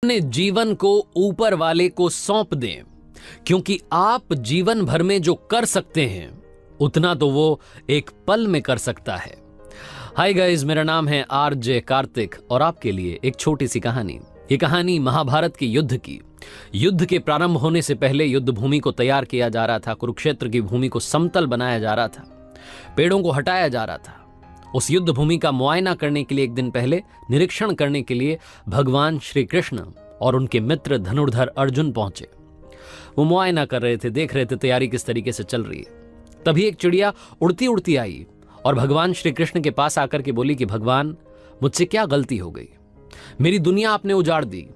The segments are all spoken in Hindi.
अपने जीवन को ऊपर वाले को सौंप दें, क्योंकि आप जीवन भर में जो कर सकते हैं उतना तो वो एक पल में कर सकता है। हाय गाइस, मेरा नाम है आरजे कार्तिक और आपके लिए एक छोटी सी कहानी। ये कहानी महाभारत के युद्ध की। युद्ध के प्रारंभ होने से पहले युद्ध भूमि को तैयार किया जा रहा था। कुरुक्षेत्र की भूमि को समतल बनाया जा रहा था, पेड़ों को हटाया जा रहा था। उस युद्ध भूमि का मुआयना करने के लिए एक दिन पहले निरीक्षण करने के लिए भगवान श्री कृष्ण और उनके मित्र धनुर्धर अर्जुन पहुंचे। वो मुआयना कर रहे थे, देख रहे थे तैयारी किस तरीके से चल रही है। तभी एक चिड़िया उड़ती उड़ती आई और भगवान श्री कृष्ण के पास आकर के बोली कि भगवान, मुझसे क्या गलती हो गई? मेरी दुनिया आपने उजाड़ दी।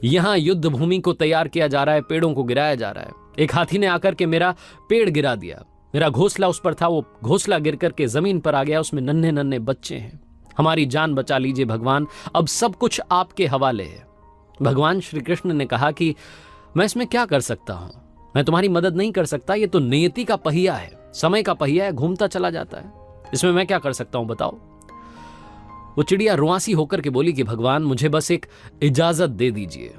यहां युद्ध भूमि को तैयार किया जा रहा है, पेड़ों को गिराया जा रहा है। एक हाथी ने आकर के मेरा पेड़ गिरा दिया। मेरा घोंसला उस पर था, वो घोंसला गिर करके जमीन पर आ गया। उसमें नन्हे नन्हे बच्चे हैं। हमारी जान बचा लीजिए भगवान, अब सब कुछ आपके हवाले है। भगवान श्री कृष्ण ने कहा कि मैं इसमें क्या कर सकता हूं, मैं तुम्हारी मदद नहीं कर सकता। ये तो नियति का पहिया है, समय का पहिया है, घूमता चला जाता है। इसमें मैं क्या कर सकता हूं बताओ? वो चिड़िया रुआसी होकर के बोली कि भगवान, मुझे बस एक इजाजत दे दीजिए।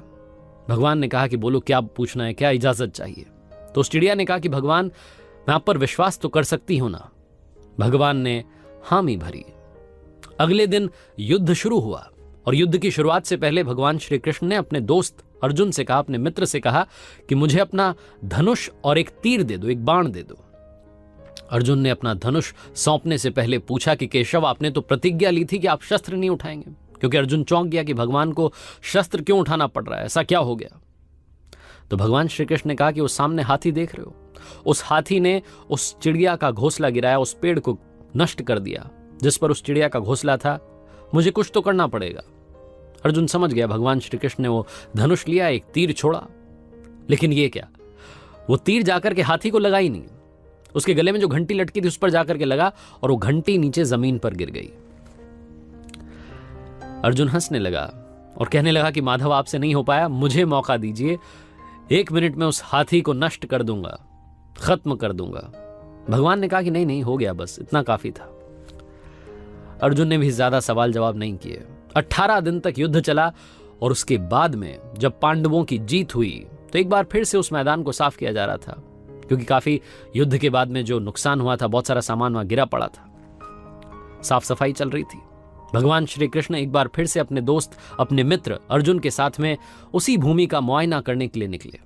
भगवान ने कहा कि बोलो, क्या पूछना है, क्या इजाजत चाहिए? तो उस चिड़िया ने कहा कि भगवान, मैं आप पर विश्वास तो कर सकती हूं ना? भगवान ने हामी भरी। अगले दिन युद्ध शुरू हुआ और युद्ध की शुरुआत से पहले भगवान श्री कृष्ण ने अपने दोस्त अर्जुन से कहा, अपने मित्र से कहा कि मुझे अपना धनुष और एक तीर दे दो, एक बाण दे दो। अर्जुन ने अपना धनुष सौंपने से पहले पूछा कि केशव, आपने तो प्रतिज्ञा ली थी कि आप शस्त्र नहीं उठाएंगे। क्योंकि अर्जुन चौंक गया कि भगवान को शस्त्र क्यों उठाना पड़ रहा है, ऐसा क्या हो गया? तो भगवान श्री कृष्ण ने कहा कि वो सामने हाथी देख रहे हो, उस हाथी ने उस चिड़िया का घोंसला गिराया, उस पेड़ को नष्ट कर दिया जिस पर उस चिड़िया का घोंसला था। मुझे कुछ तो करना पड़ेगा। अर्जुन समझ गया। भगवान श्री कृष्ण ने वो धनुष लिया, एक तीर छोड़ा, लेकिन ये क्या, वो तीर जाकर के हाथी को लगा ही नहीं। उसके गले में जो घंटी लटकी थी उस पर जाकर के लगा और वो घंटी नीचे जमीन पर गिर गई। अर्जुन हंसने लगा और कहने लगा कि माधव, आपसे नहीं हो पाया, मुझे मौका दीजिए। 1 मिनट में उस हाथी को नष्ट कर दूंगा, खत्म कर दूंगा। भगवान ने कहा कि नहीं नहीं, हो गया, बस इतना काफी था। अर्जुन ने भी ज्यादा सवाल जवाब नहीं किए। 18 दिन तक युद्ध चला और उसके बाद में जब पांडवों की जीत हुई तो एक बार फिर से उस मैदान को साफ किया जा रहा था, क्योंकि काफी युद्ध के बाद में जो नुकसान हुआ था, बहुत सारा सामान वहां गिरा पड़ा था। साफ सफाई चल रही थी। भगवान श्री कृष्ण एक बार फिर से अपने दोस्त, अपने मित्र अर्जुन के साथ में उसी भूमि का मुआयना करने के लिए निकले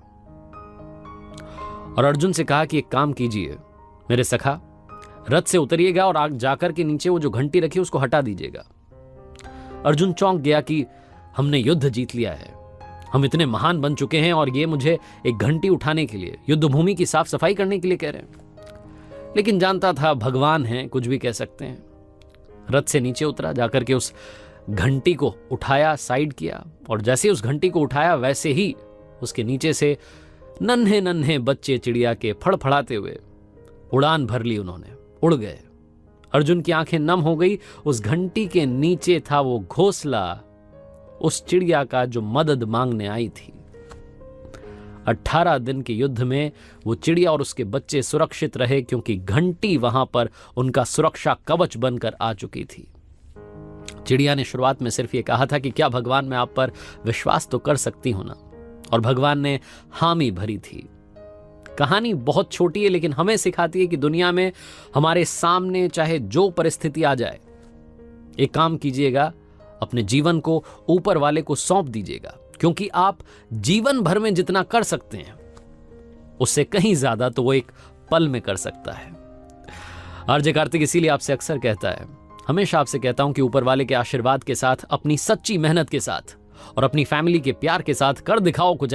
और अर्जुन से कहा कि एक काम कीजिए मेरे सखा, रथ से उतरिएगा और आग जाकर के नीचे वो जो घंटी रखी उसको हटा दीजिएगा। अर्जुन चौंक गया कि हमने युद्ध जीत लिया है, हम इतने महान बन चुके हैं और ये मुझे एक घंटी उठाने के लिए, युद्ध भूमि की साफ सफाई करने के लिए कह रहे हैं। लेकिन जानता था भगवान हैं, कुछ भी कह सकते हैं। रथ से नीचे उतरा, जाकर के उस घंटी को उठाया, साइड किया, और जैसे उस घंटी को उठाया वैसे ही उसके नीचे से नन्हे नन्हे बच्चे चिड़िया के फड़फड़ाते हुए उड़ान भर ली। उन्होंने उड़ गए। अर्जुन की आंखें नम हो गई। उस घंटी के नीचे था वो घोंसला उस चिड़िया का जो मदद मांगने आई थी। 18 दिन के युद्ध में वो चिड़िया और उसके बच्चे सुरक्षित रहे, क्योंकि घंटी वहां पर उनका सुरक्षा कवच बनकर आ चुकी थी। चिड़िया ने शुरुआत में सिर्फ ये कहा था कि क्या भगवान, मैं आप पर विश्वास तो कर सकती हूं ना? और भगवान ने हामी भरी थी। कहानी बहुत छोटी है, लेकिन हमें सिखाती है कि दुनिया में हमारे सामने चाहे जो परिस्थिति आ जाए, एक काम कीजिएगा, अपने जीवन को ऊपर वाले को सौंप दीजिएगा, क्योंकि आप जीवन भर में जितना कर सकते हैं उससे कहीं ज्यादा तो वो एक पल में कर सकता है। आरजे कार्तिक इसीलिए आपसे अक्सर कहता है, हमेशा आपसे कहता हूं कि ऊपर वाले के आशीर्वाद के साथ, अपनी सच्ची मेहनत के साथ और अपनी फैमिली के प्यार के साथ कर दिखाओ कुछ